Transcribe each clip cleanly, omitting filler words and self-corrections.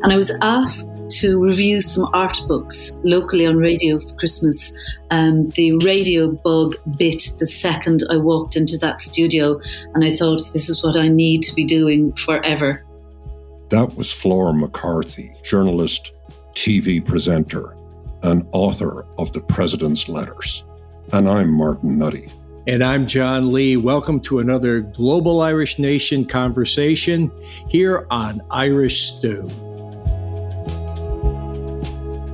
And I was asked to review some art books locally on radio for Christmas. The radio bug bit the second I walked into that studio, and I thought, this is what I need to be doing forever. That was Flor MacCarthy, journalist, TV presenter, and author of The President's Letters. And I'm Martin Nutty. And I'm John Lee. Welcome to another Global Irish Nation conversation here on Irish Stew.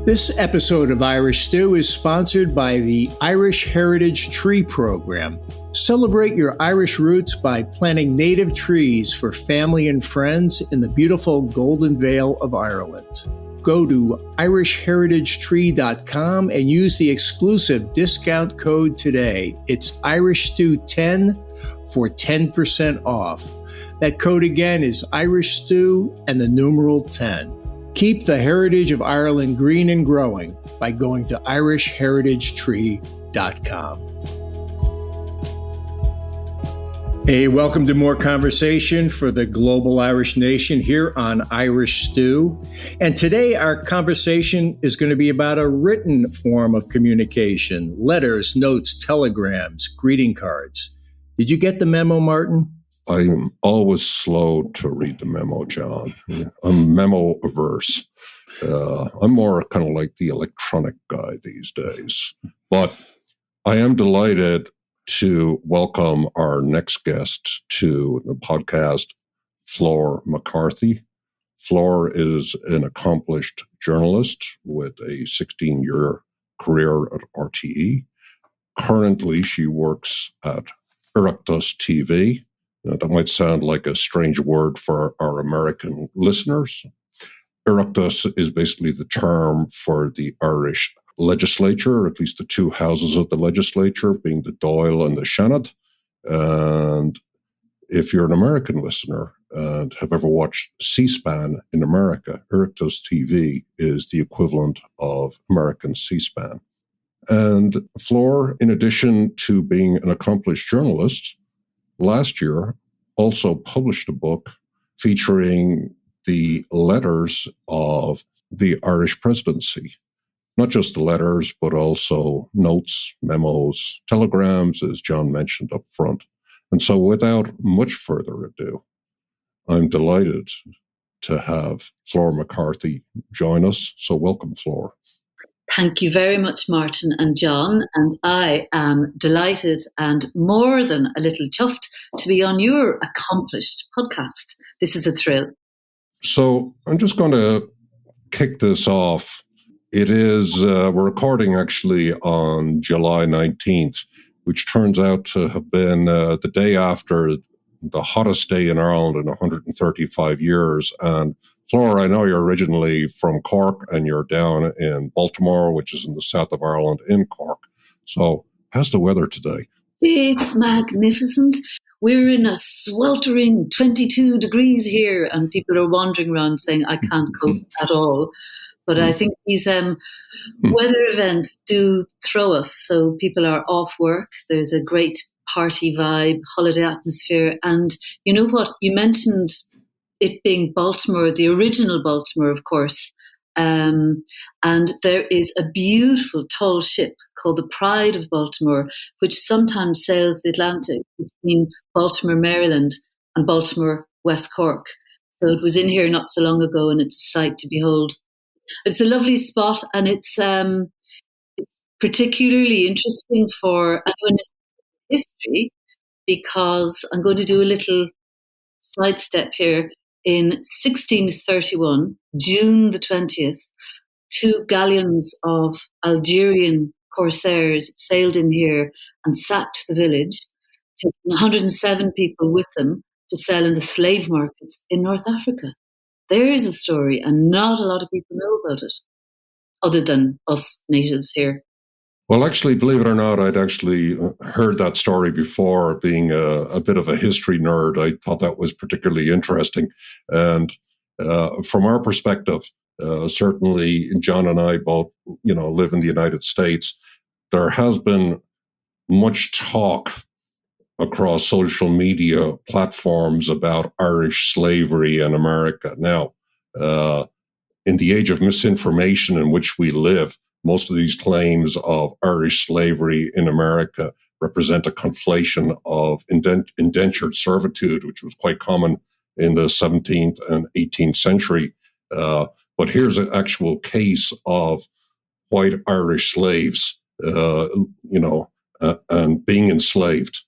This episode of Irish Stew is sponsored by the Irish Heritage Tree Program. Celebrate your Irish roots by planting native trees for family and friends in the beautiful Golden Vale of Ireland. Go to irishheritagetree.com and use the exclusive discount code today. It's IrishStew10 for 10% off. That code again is IrishStew and the numeral 10. Keep the heritage of Ireland green and growing by going to irishheritagetree.com. Hey, welcome to more conversation for the Global Irish Nation here on Irish Stew. And today our conversation is going to be about a written form of communication: letters, notes, telegrams, greeting cards. Did you get the memo, Martin? I'm always slow to read the memo, John. I'm memo averse. I'm more kind of like the electronic guy these days. But I am delighted to welcome our next guest to the podcast, Flor MacCarthy. Flor is an accomplished journalist with a 16-year career at RTE. Currently, she works at Oireachtas TV. That might sound like a strange word for our American listeners. Oireachtas is basically the term for the Irish legislature, or at least the two houses of the legislature, being the Dáil and the Seanad. And if you're an American listener and have ever watched C-SPAN in America, Oireachtas TV is the equivalent of American C-SPAN. And Flor, in addition to being an accomplished journalist, last year also published a book featuring the letters of the Irish Presidency. Not just the letters, but also notes, memos, telegrams, as John mentioned up front. And so without much further ado, I'm delighted to have Flor MacCarthy join us. So welcome, Flor. Thank you very much, Martin and John. And I am delighted and more than a little chuffed to be on your accomplished podcast. This is a thrill. So I'm just going to kick this off. It is, we're recording actually on July 19th, which turns out to have been the day after the hottest day in Ireland in 135 years. And Flora, I know you're originally from Cork and you're down in Baltimore, which is in the south of Ireland in Cork. So how's the weather today? It's magnificent. We're in a sweltering 22 degrees here, and people are wandering around saying, I can't cope at all. But I think these weather events do throw us. So people are off work. There's a great party vibe, holiday atmosphere. And you know what? You mentioned it being Baltimore, the original Baltimore, of course. And there is a beautiful tall ship called the Pride of Baltimore, which sometimes sails the Atlantic between Baltimore, Maryland and Baltimore, West Cork. So it was in here not so long ago, and it's a sight to behold. It's a lovely spot, and it's particularly interesting for anyone in history, because I'm going to do a little sidestep here. In 1631, June the 20th, two galleons of Algerian corsairs sailed in here and sacked the village, taking 107 people with them to sell in the slave markets in North Africa. There is a story, and not a lot of people know about it, other than us natives here. Well, actually, believe it or not, I'd actually heard that story before. Being a bit of a history nerd, I thought that was particularly interesting. And from our perspective, certainly John and I both, live in the United States. There has been much talk across social media platforms about Irish slavery in America. Now, in the age of misinformation in which we live, most of these claims of Irish slavery in America represent a conflation of indentured servitude, which was quite common in the 17th and 18th century. But here's an actual case of white Irish slaves, and being enslaved,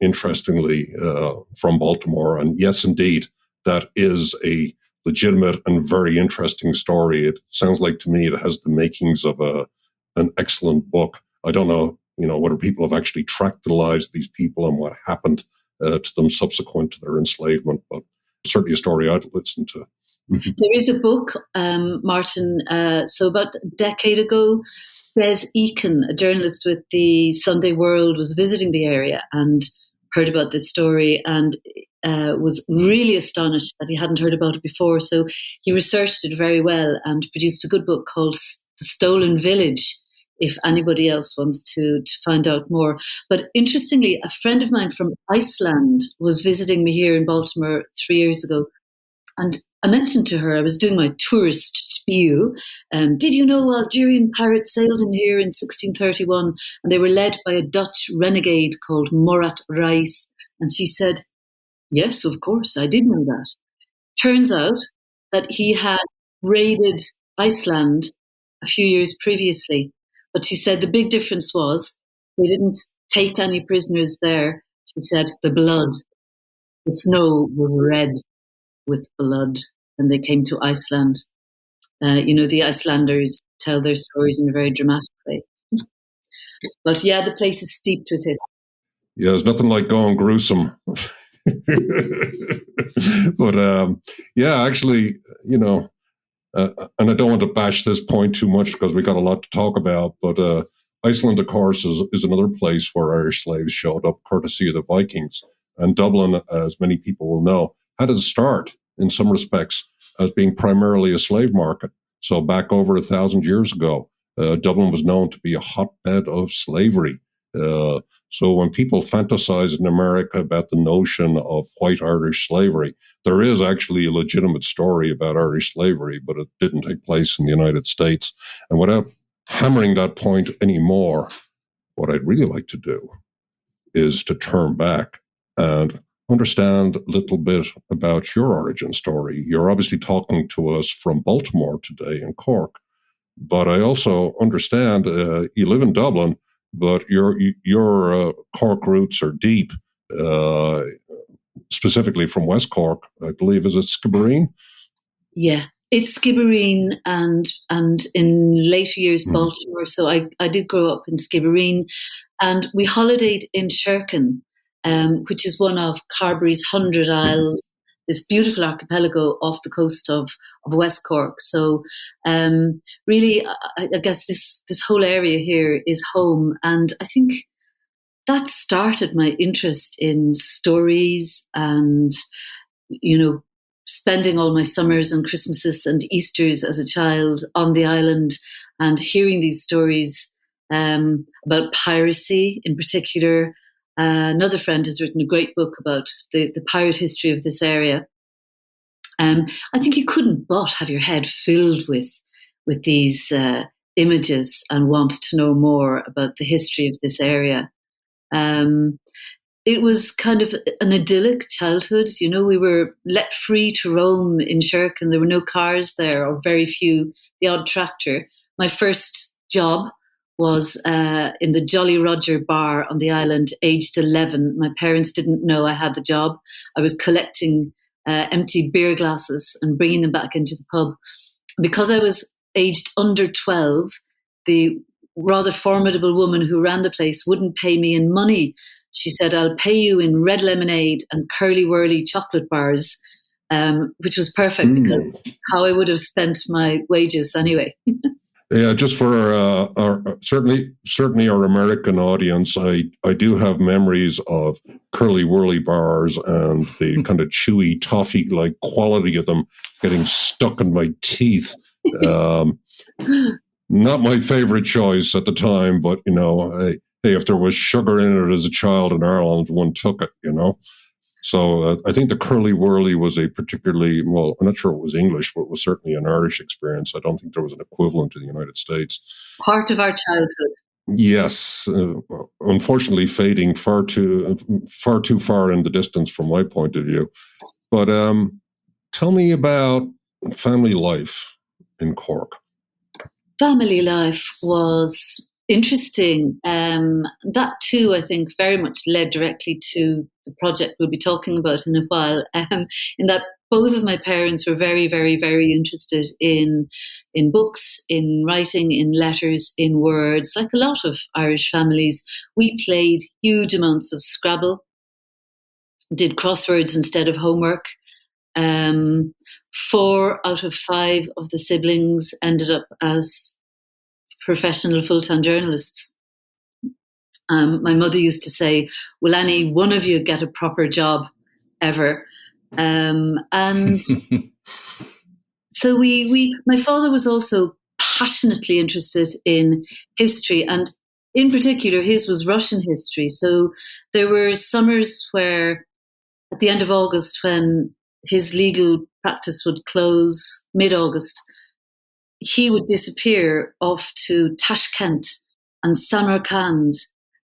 interestingly, from Baltimore. And yes, indeed, that is a legitimate and very interesting story. It sounds like to me it has the makings of an excellent book. I don't know, whether people have actually tracked the lives of these people and what happened to them subsequent to their enslavement, but certainly a story I'd listen to. There is a book, Martin, so about a decade ago, Des Eakin, a journalist with the Sunday World, was visiting the area and heard about this story and was really astonished that he hadn't heard about it before. So he researched it very well and produced a good book called The Stolen Village, if anybody else wants to find out more. But interestingly, a friend of mine from Iceland was visiting me here in Baltimore 3 years ago. And I mentioned to her, I was doing my tourist spiel. Did you know Algerian pirates sailed in here in 1631? And they were led by a Dutch renegade called Murat Reis. And she said, yes, of course, I did know that. Turns out that he had raided Iceland a few years previously. But she said the big difference was they didn't take any prisoners there. She said the blood, the snow was red with blood when they came to Iceland. The Icelanders tell their stories in a very dramatic way. But yeah, the place is steeped with history. Yeah, there's nothing like going gruesome. But actually, and I don't want to bash this point too much because we got a lot to talk about, but Iceland, of course, is another place where Irish slaves showed up courtesy of the Vikings. And Dublin, as many people will know, had a start in some respects as being primarily a slave market. So back over 1,000 years ago, Dublin was known to be a hotbed of slavery. So when people fantasize in America about the notion of white Irish slavery, there is actually a legitimate story about Irish slavery, but it didn't take place in the United States. And without hammering that point anymore, what I'd really like to do is to turn back and understand a little bit about your origin story. You're obviously talking to us from Baltimore today in Cork, but I also understand you live in Dublin, but your Cork roots are deep, specifically from West Cork, I believe. Is it Skibbereen? Yeah, it's Skibbereen and in later years Baltimore. So I did grow up in Skibbereen, and we holidayed in Sherkin, which is one of Carbery's 100 Isles, this beautiful archipelago off the coast of West Cork. So really, I guess this whole area here is home. And I think that started my interest in stories and, spending all my summers and Christmases and Easters as a child on the island and hearing these stories about piracy in particular. Another friend has written a great book about the pirate history of this area. I think you couldn't but have your head filled with these images and want to know more about the history of this area. It was kind of an idyllic childhood. We were let free to roam in Sherkin. There were no cars there, or very few, the odd tractor. My first job was in the Jolly Roger bar on the island, aged 11. My parents didn't know I had the job. I was collecting empty beer glasses and bringing them back into the pub. Because I was aged under 12, the rather formidable woman who ran the place wouldn't pay me in money. She said, I'll pay you in red lemonade and curly whirly chocolate bars, which was perfect because it's how I would have spent my wages anyway. Yeah, just for our certainly our American audience, I do have memories of curly whirly bars and the kind of chewy toffee-like quality of them getting stuck in my teeth. Not my favorite choice at the time, but hey, if there was sugar in it as a child in Ireland, one took it. So I think the curly-whirly was a particularly, well, I'm not sure it was English, but it was certainly an Irish experience. I don't think there was an equivalent in the United States. Part of our childhood. Yes, unfortunately fading far too far in the distance from my point of view. But tell me about family life in Cork. Family life was interesting. That too, I think, very much led directly to the project we'll be talking about in a while. In that both of my parents were very, very, very interested in books, in writing, in letters, in words. Like a lot of Irish families, we played huge amounts of Scrabble, did crosswords instead of homework. 4 out of 5 of the siblings ended up as professional full-time journalists. My mother used to say, "Will any one of you get a proper job ever?" And so my father was also passionately interested in history, and in particular, his was Russian history. So there were summers where, at the end of August, when his legal practice would close mid-August, he would disappear off to Tashkent and Samarkand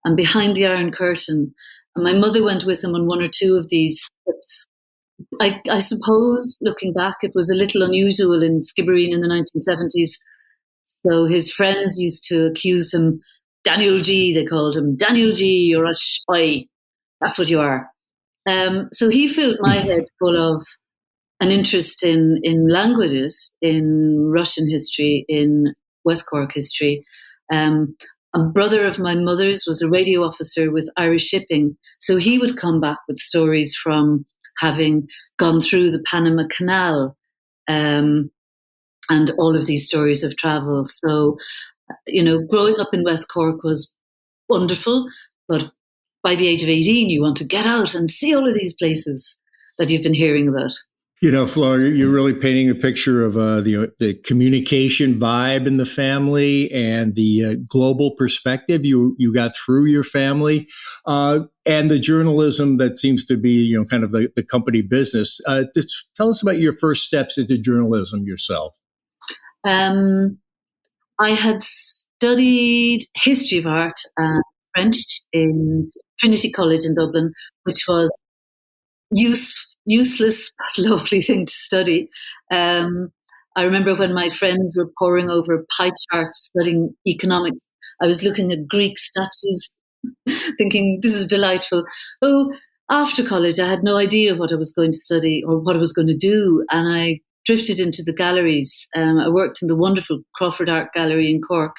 and behind the Iron Curtain. And my mother went with him on 1 or 2 of these trips. I suppose, looking back, it was a little unusual in Skibbereen in the 1970s. So his friends used to accuse him, Daniel G, they called him, Daniel G, you're a spy. That's what you are. So he filled my head full of an interest in languages, in Russian history, in West Cork history. A brother of my mother's was a radio officer with Irish Shipping, so he would come back with stories from having gone through the Panama Canal, and all of these stories of travel. So, growing up in West Cork was wonderful, but by the age of 18, you want to get out and see all of these places that you've been hearing about. Flor, you're really painting a picture of the communication vibe in the family and the global perspective you got through your family, and the journalism that seems to be kind of the company business. Tell us about your first steps into journalism yourself. I had studied history of art and French in Trinity College in Dublin, which was useless but lovely thing to study. I remember when my friends were poring over pie charts studying economics, I was looking at Greek statues thinking this is delightful. After college I had no idea what I was going to study or what I was going to do, and I drifted into the galleries. I worked in the wonderful Crawford Art Gallery in Cork,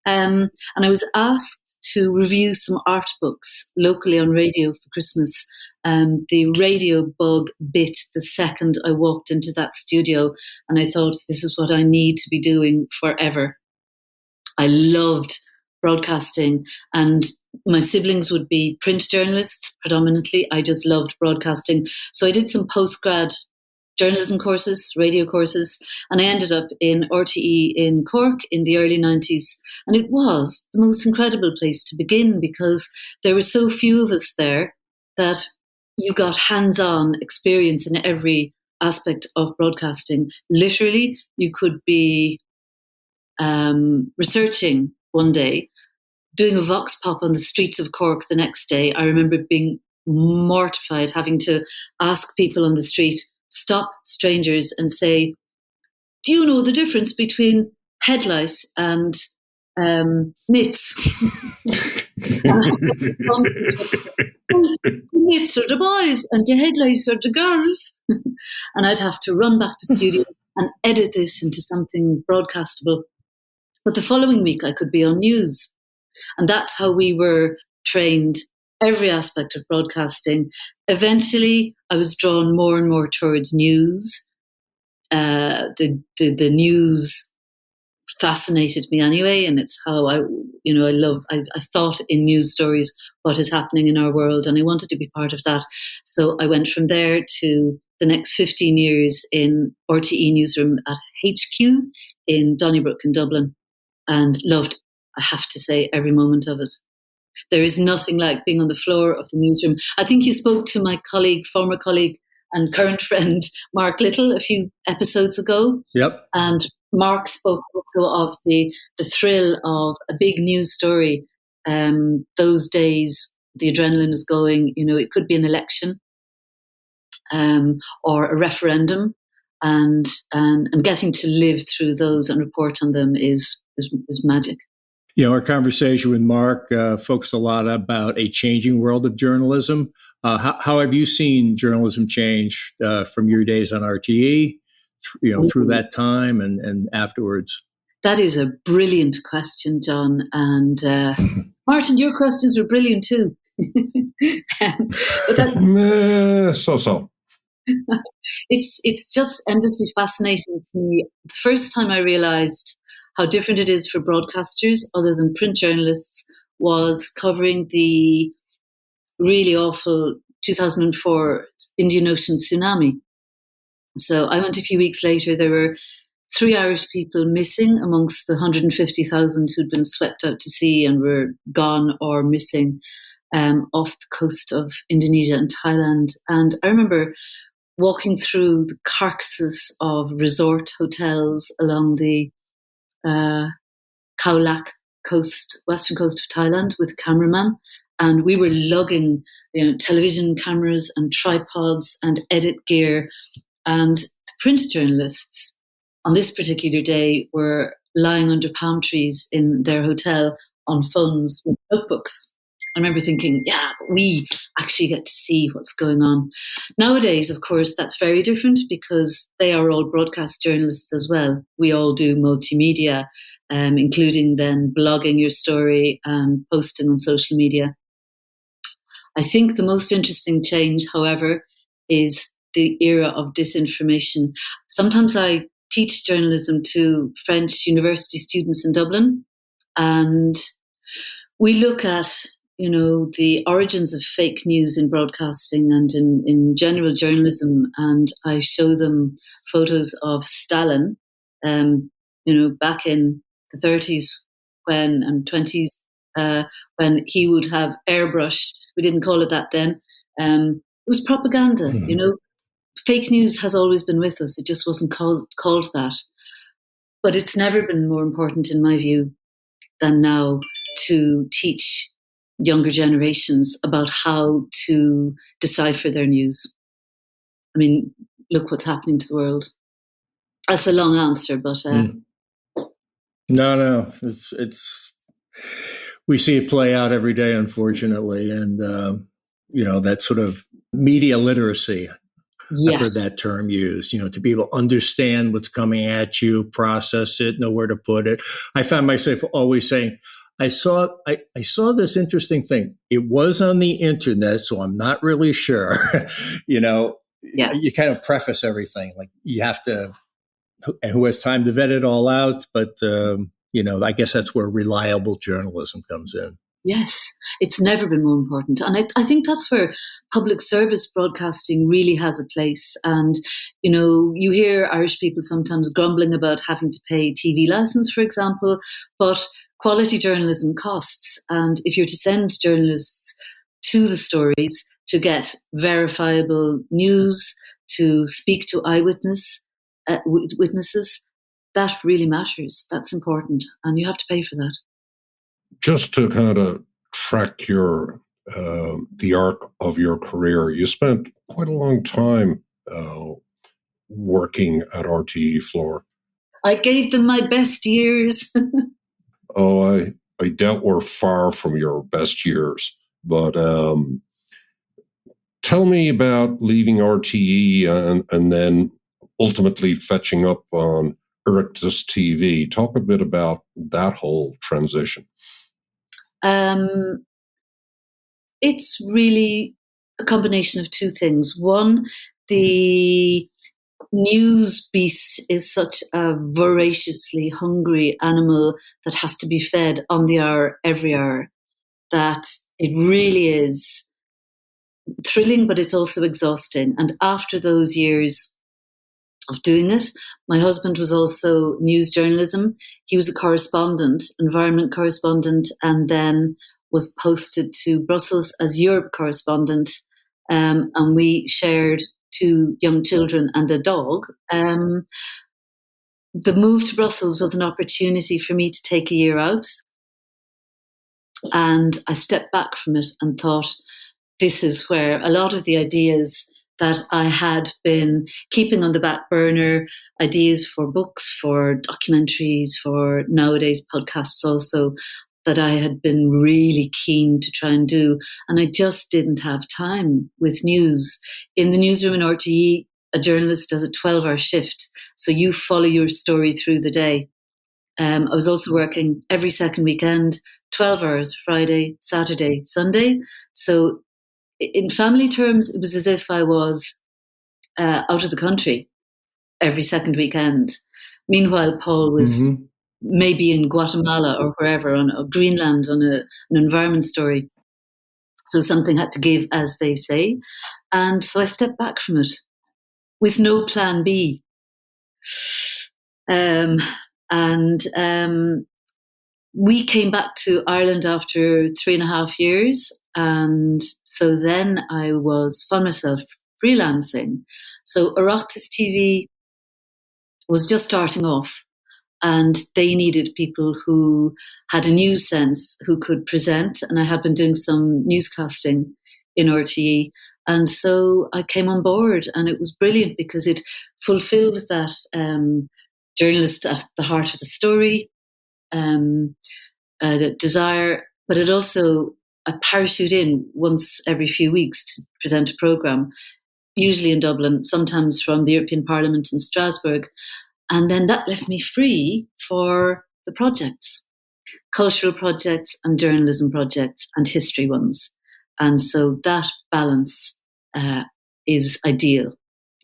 and I was asked to review some art books locally on radio for Christmas. The radio bug bit the second I walked into that studio, and I thought, this is what I need to be doing forever. I loved broadcasting, and my siblings would be print journalists predominantly. I just loved broadcasting. So I did some postgrad journalism courses, radio courses, and I ended up in RTE in Cork in the early 90s. And it was the most incredible place to begin because there were so few of us there that you got hands-on experience in every aspect of broadcasting. Literally, you could be researching one day, doing a vox pop on the streets of Cork the next day. I remember being mortified having to ask people on the street, stop strangers and say, do you know the difference between head lice and nits? The nits are the boys and the head lice are the girls. And I'd have to run back to studio and edit this into something broadcastable. But the following week I could be on news. And that's how we were trained, every aspect of broadcasting. Eventually, I was drawn more and more towards news. The news fascinated me anyway, and it's how I thought in news stories what is happening in our world, and I wanted to be part of that. So I went from there to the next 15 years in RTE newsroom at HQ in Donnybrook in Dublin, and loved, I have to say, every moment of it. There is nothing like being on the floor of the newsroom. I think you spoke to my former colleague and current friend, Mark Little, a few episodes ago. Yep. And Mark spoke also of the thrill of a big news story. Those days, the adrenaline is going, it could be an election or a referendum. And getting to live through those and report on them is magic. Our conversation with Mark focused a lot about a changing world of journalism. How have you seen journalism change from your days on RTE, through that time and afterwards? That is a brilliant question, John. And Martin, your questions were brilliant too. So. It's just endlessly fascinating to me. The first time I realized how different it is for broadcasters other than print journalists was covering the really awful 2004 Indian Ocean tsunami. So I went a few weeks later. There were 3 Irish people missing amongst the 150,000 who'd been swept out to sea and were gone or missing off the coast of Indonesia and Thailand. And I remember walking through the carcasses of resort hotels along the Khao Lak coast, western coast of Thailand, with a cameraman, and we were lugging television cameras and tripods and edit gear, and the print journalists on this particular day were lying under palm trees in their hotel on phones with notebooks. I remember thinking, we actually get to see what's going on. Nowadays, of course, that's very different because they are all broadcast journalists as well. We all do multimedia, including then blogging your story and posting on social media. I think the most interesting change, however, is the era of disinformation. Sometimes I teach journalism to French university students in Dublin, and we look at the origins of fake news in broadcasting and in general journalism. And I show them photos of Stalin, back in the 30s and 20s, when he would have airbrushed. We didn't call it that then. It was propaganda, Fake news has always been with us. It just wasn't called that. But it's never been more important, in my view, than now to teach younger generations about how to decipher their news. I mean, look what's happening to the world. That's a long answer, but no, it's we see it play out every day, unfortunately, and that sort of media literacy. Yes. I've heard that term used, to be able to understand what's coming at you, process it, know where to put it. I found myself always saying, I saw this interesting thing. It was on the internet, so I'm not really sure. You kind of preface everything like you have to, and who has time to vet it all out. But, I guess that's where reliable journalism comes in. Yes, it's never been more important. And I think that's where public service broadcasting really has a place. And, you hear Irish people sometimes grumbling about having to pay TV license, for example, but quality journalism costs. And if you're to send journalists to the stories to get verifiable news, to speak to witnesses, that really matters. That's important. And you have to pay for that. Just to kind of track the arc of your career, you spent quite a long time working at RTE, Flor. I gave them my best years. I doubt we're far from your best years, but tell me about leaving RTE and then ultimately fetching up on Oireachtas TV. Talk a bit about that whole transition. It's really a combination of two things. One, the news beast is such a voraciously hungry animal that has to be fed on the hour, every hour, that it really is thrilling, but it's also exhausting. And after those years of doing it, my husband was also news journalism. He was a correspondent, environment correspondent, and then was posted to Brussels as Europe correspondent, and we shared 2 young children and a dog. The move to Brussels was an opportunity for me to take a year out. And I stepped back from it and thought, this is where a lot of the ideas that I had been keeping on the back burner, ideas for books, for documentaries, for nowadays podcasts also, that I had been really keen to try and do. And I just didn't have time with news. In the newsroom in RTE, a journalist does a 12-hour shift. So you follow your story through the day. I was also working every second weekend, 12 hours, Friday, Saturday, Sunday. So in family terms, it was as if I was out of the country every second weekend. Meanwhile, Paul was maybe in Guatemala or wherever, on Greenland, on an environment story. So something had to give, as they say. And so I stepped back from it with no plan B. We came back to Ireland after 3.5 years. And so then I found myself freelancing. So Oireachtas TV was just starting off, and they needed people who had a news sense, who could present. And I had been doing some newscasting in RTE. And so I came on board, and it was brilliant because it fulfilled that journalist at the heart of the story desire, but it also, I parachute in once every few weeks to present a programme, usually in Dublin, sometimes from the European Parliament in Strasbourg. And then that left me free for the projects, cultural projects and journalism projects and history ones. And so that balance is ideal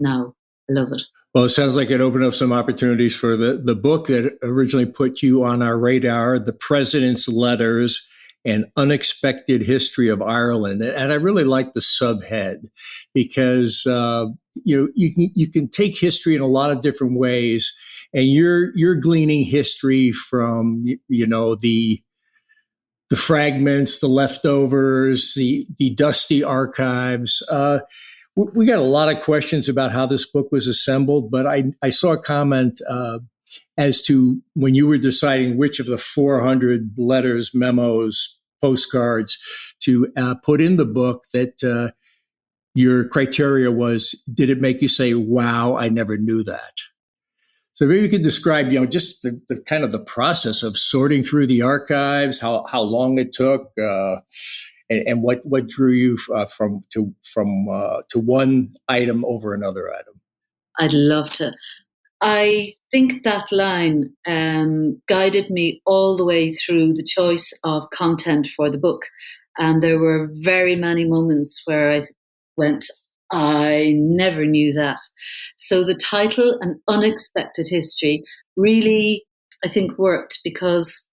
now. I love it. Well, it sounds like it opened up some opportunities for the book that originally put you on our radar, The President's Letters, An Unexpected History of Ireland. And I really like the subhead because you can take history in a lot of different ways, and you're gleaning history from the fragments, the leftovers, the dusty archives. We got a lot of questions about how this book was assembled, but I saw a comment as to when you were deciding which of the 400 letters, memos, postcards to put in the book that your criteria was, did it make you say, wow, I never knew that? So maybe you could describe, just the kind of the process of sorting through the archives, how long it took, and what drew you from one item over another item. I'd love to. I think that line guided me all the way through the choice of content for the book. And there were very many moments where I went, I never knew that. So the title, An Unexpected History, really, I think, worked because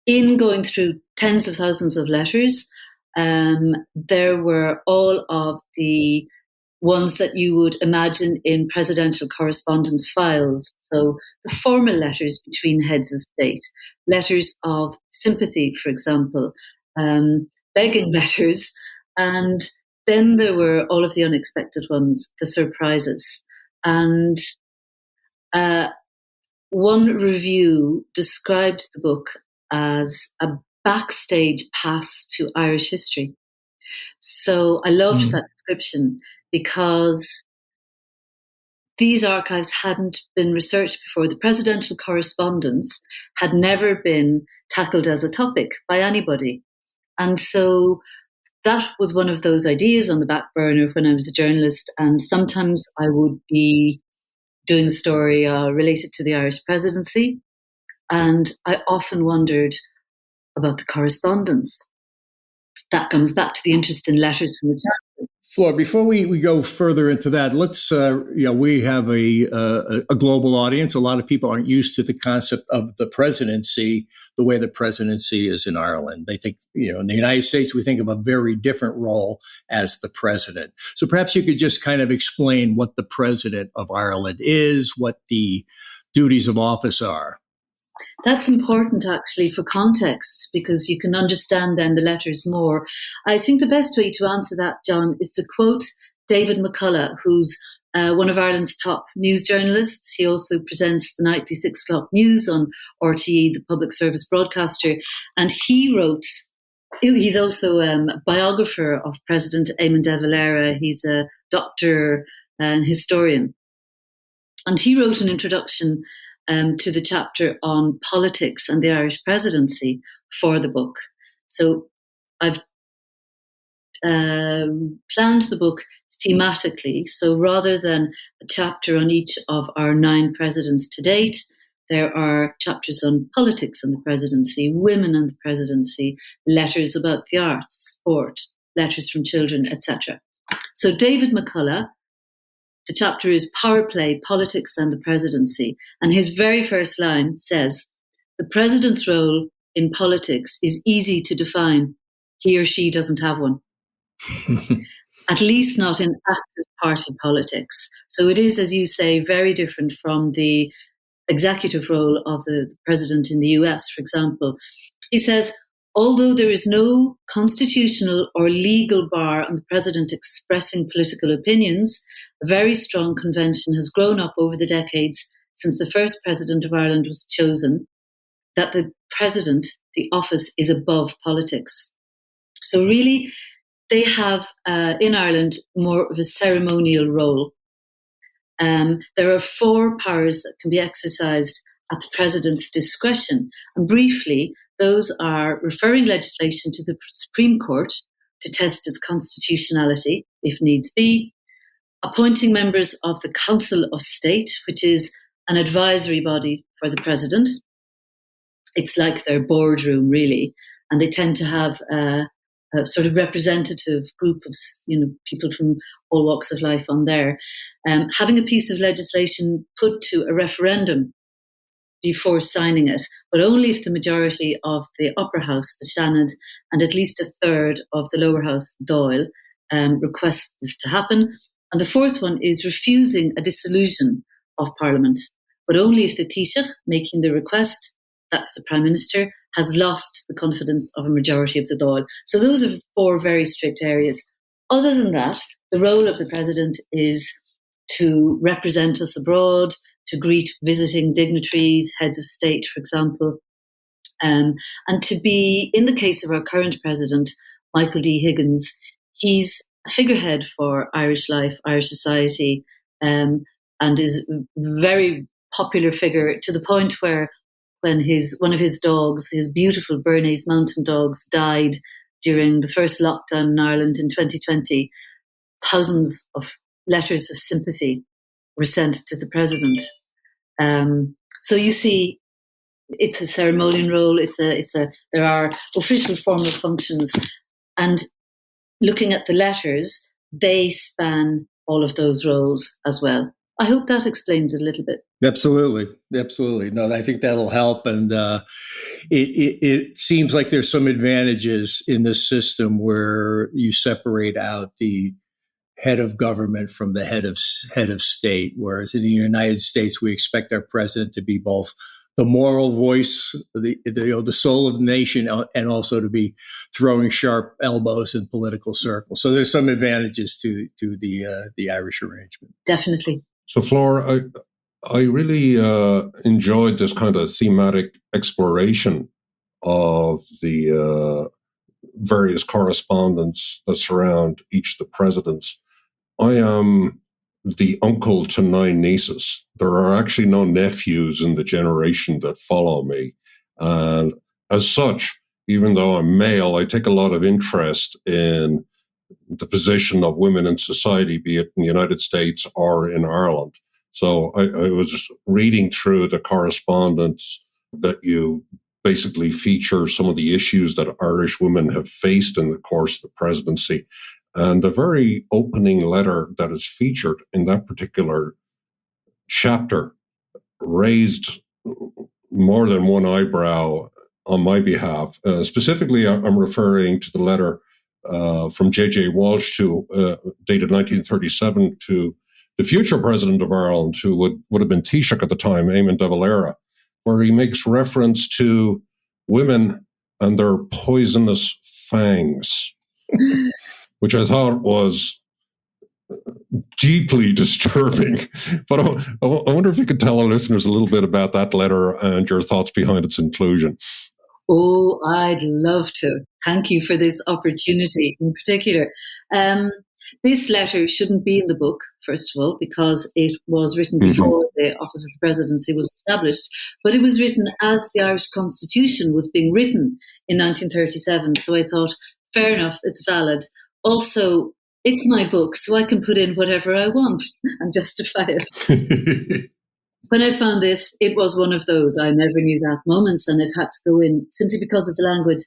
in going through tens of thousands of letters, there were all of the ones that you would imagine in presidential correspondence files. So the formal letters between heads of state, letters of sympathy, for example, begging letters, and then there were all of the unexpected ones, the surprises. And one review described the book as a backstage pass to Irish history. So I loved that description because these archives hadn't been researched before. The presidential correspondence had never been tackled as a topic by anybody. And so that was one of those ideas on the back burner when I was a journalist. And sometimes I would be doing a story related to the Irish Presidency. And I often wondered about the correspondence. That comes back to the interest in letters from the chapter. Flor, before we go further into that, let's, we have a global audience. A lot of people aren't used to the concept of the presidency, the way the presidency is in Ireland. They think, in the United States, we think of a very different role as the president. So perhaps you could just kind of explain what the president of Ireland is, what the duties of office are. That's important, actually, for context, because you can understand then the letters more. I think the best way to answer that, John, is to quote David McCullough, who's one of Ireland's top news journalists. He also presents the nightly 6 o'clock news on RTE, the public service broadcaster. And he wrote, he's also a biographer of President Eamon de Valera. He's a doctor and historian. And he wrote an introduction to the chapter on politics and the Irish presidency for the book. So I've planned the book thematically. So rather than a chapter on each of our 9 presidents to date, there are chapters on politics and the presidency, women and the presidency, letters about the arts, sport, letters from children, etc. So David McCullough, the chapter is Power Play, Politics and the Presidency. And his very first line says, the president's role in politics is easy to define. He or she doesn't have one. At least not in active party politics. So it is, as you say, very different from the executive role of the president in the US, for example. He says, although there is no constitutional or legal bar on the president expressing political opinions, a very strong convention has grown up over the decades since the first president of Ireland was chosen, that the president, the office, is above politics. So really, they have, in Ireland, more of a ceremonial role. There are 4 powers that can be exercised at the president's discretion. And briefly, those are referring legislation to the Supreme Court to test its constitutionality, if needs be, appointing members of the Council of State, which is an advisory body for the president. It's like their boardroom, really, and they tend to have a sort of representative group of people from all walks of life on there. Having a piece of legislation put to a referendum before signing it, but only if the majority of the upper house, the Seanad, and at least a third of the lower house, Dáil, request this to happen. And the 4th one is refusing a dissolution of Parliament, but only if the Taoiseach making the request, that's the Prime Minister, has lost the confidence of a majority of the Dáil. So those are 4 very strict areas. Other than that, the role of the President is to represent us abroad, to greet visiting dignitaries, heads of state, for example, and to be, in the case of our current President, Michael D. Higgins, he's a figurehead for Irish life, Irish society, and is a very popular figure to the point where when one of his dogs, his beautiful Bernese mountain dogs, died during the first lockdown in Ireland in 2020, thousands of letters of sympathy were sent to the president. So you see, it's a ceremonial role. There are official formal functions, and looking at the letters, they span all of those roles as well. I hope that explains it a little bit. Absolutely. No, I think that'll help. And it seems like there's some advantages in this system where you separate out the head of government from the head of state. Whereas in the United States, we expect our president to be both the moral voice, the soul of the nation, and also to be throwing sharp elbows in political circles. So there's some advantages to the Irish arrangement. Definitely. So, Flor, I really enjoyed this kind of thematic exploration of the various correspondence that surround each of the presidents. I am the uncle to 9 nieces. There are actually no nephews in the generation that follow me. And as such, even though I'm male, I take a lot of interest in the position of women in society, be it in the United States or in Ireland. So I was reading through the correspondence that you basically feature some of the issues that Irish women have faced in the course of the presidency. And the very opening letter that is featured in that particular chapter raised more than one eyebrow on my behalf. Specifically, I'm referring to the letter from J.J. Walsh dated 1937 to the future president of Ireland, who would have been Taoiseach at the time, Eamon de Valera, where he makes reference to women and their poisonous fangs, which I thought was deeply disturbing. But I wonder if you could tell our listeners a little bit about that letter and your thoughts behind its inclusion. Oh, I'd love to. Thank you for this opportunity in particular. This letter shouldn't be in the book, first of all, because it was written before the Office of the Presidency was established, but it was written as the Irish Constitution was being written in 1937. So I thought, fair enough, it's valid. Also, it's my book, so I can put in whatever I want and justify it. When I found this, it was one of those I never knew that moments, and it had to go in simply because of the language.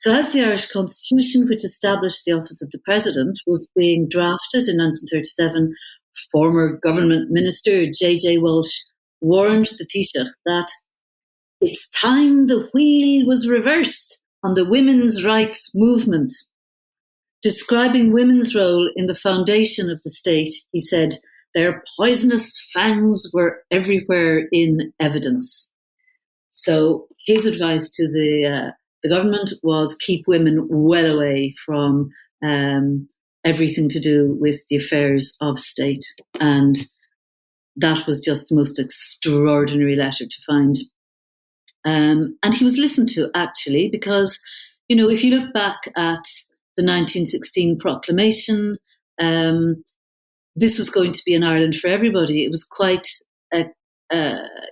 So as the Irish Constitution, which established the office of the President, was being drafted in 1937, former government minister J.J. Walsh warned the Taoiseach that it's time the wheel was reversed on the women's rights movement. Describing women's role in the foundation of the state, he said, their poisonous fangs were everywhere in evidence. So his advice to the government was keep women well away from everything to do with the affairs of state. And that was just the most extraordinary letter to find. And he was listened to, actually, because, you know, if you look back at the 1916 proclamation, this was going to be an Ireland for everybody. It was quite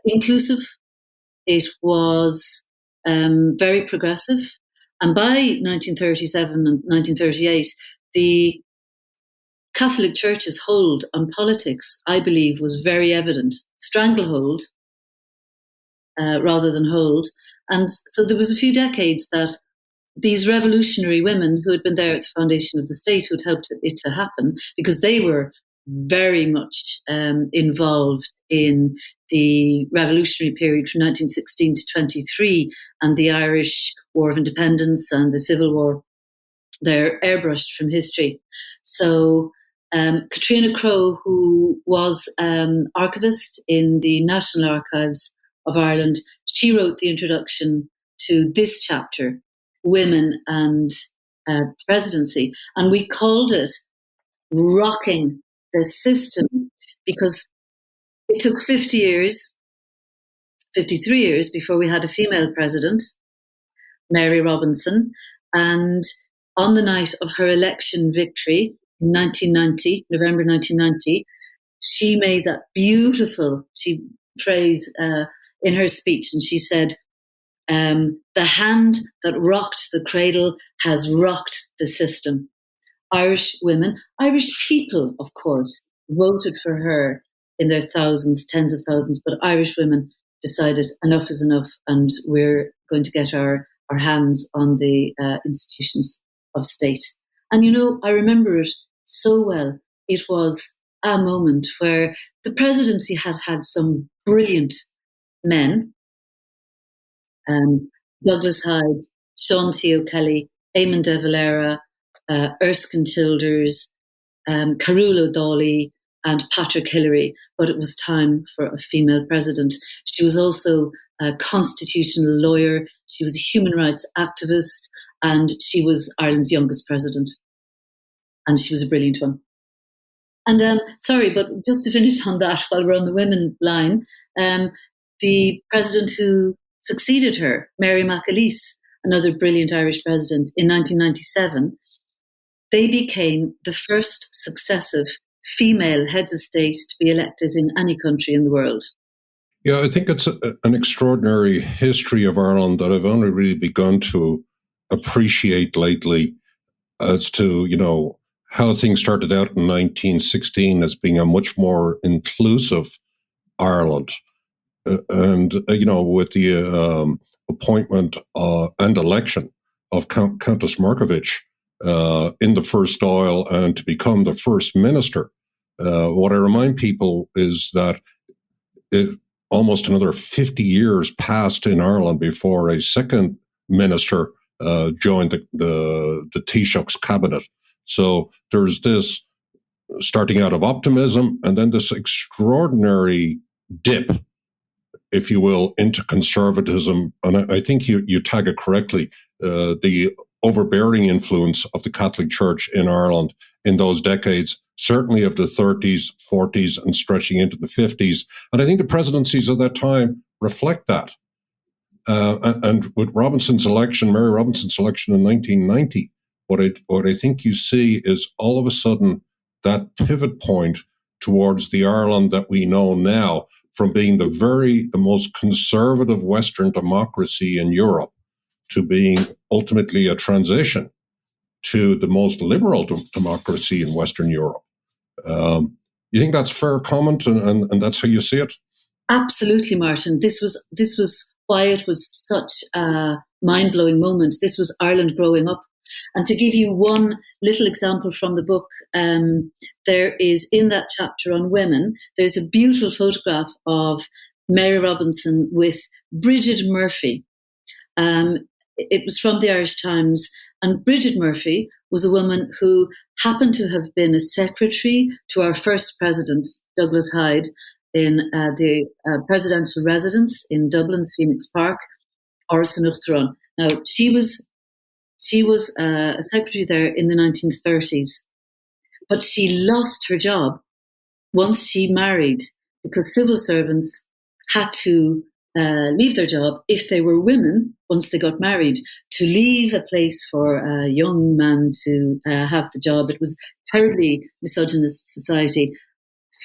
inclusive. It was very progressive. And by 1937 and 1938, the Catholic Church's hold on politics, I believe, was very evident. Stranglehold rather than hold. And so there was a few decades that these revolutionary women who had been there at the foundation of the state, who had helped it to happen, because they were very much involved in the revolutionary period from 1916 to 23 and the Irish War of Independence and the Civil War. They're airbrushed from history. So Catriona Crowe, who was archivist in the National Archives of Ireland, she wrote the introduction to this chapter, Women and the Presidency. And we called it Rocking the System, because it took 53 years before we had a female president, Mary Robinson. And on the night of her election victory in November 1990, she made that beautiful phrase in her speech, and she said, the hand that rocked the cradle has rocked the system. Irish women, Irish people, of course, voted for her in their thousands, tens of thousands, but Irish women decided enough is enough, and we're going to get our hands on the institutions of state. And, you know, I remember it so well. It was a moment where the presidency had some brilliant men, Douglas Hyde, Sean T. O'Kelly, Eamon de Valera, Erskine Childers, Carol O'Dawley, and Patrick Hillary, but it was time for a female president. She was also a constitutional lawyer, she was a human rights activist, and she was Ireland's youngest president. And she was a brilliant one. And sorry, but just to finish on that, while we're on the women line, the president who succeeded her, Mary McAleese, another brilliant Irish president, in 1997, they became the first successive female heads of state to be elected in any country in the world. Yeah, I think it's an extraordinary history of Ireland that I've only really begun to appreciate lately, as to, you know, how things started out in 1916 as being a much more inclusive Ireland. And, you know, with the appointment and election of Countess Markievicz in the First Dáil and to become the first minister, what I remind people is that almost another 50 years passed in Ireland before a second minister joined the Taoiseach's cabinet. So there's this starting out of optimism and then this extraordinary dip if you will, into conservatism. And I think you tag it correctly, the overbearing influence of the Catholic Church in Ireland in those decades, certainly of the 30s, 40s, and stretching into the 50s. And I think the presidencies of that time reflect that. And with Mary Robinson's election in 1990, what I think you see is all of a sudden that pivot point towards the Ireland that we know now, from being the most conservative Western democracy in Europe to being ultimately a transition to the most liberal democracy in Western Europe. You think that's fair comment, and that's how you see it? Absolutely, Martin. This was why it was such a mind-blowing moment. This was Ireland growing up. And to give you one little example from the book, there is, in that chapter on women, there's a beautiful photograph of Mary Robinson with Bridget Murphy. It was from the Irish Times, and Bridget Murphy was a woman who happened to have been a secretary to our first president, Douglas Hyde, in the presidential residence in Dublin's Phoenix Park, Áras an Uachtaráin. Now, she was a secretary there in the 1930s, but she lost her job once she married, because civil servants had to leave their job if they were women once they got married, to leave a place for a young man to have the job. It was terribly misogynist society.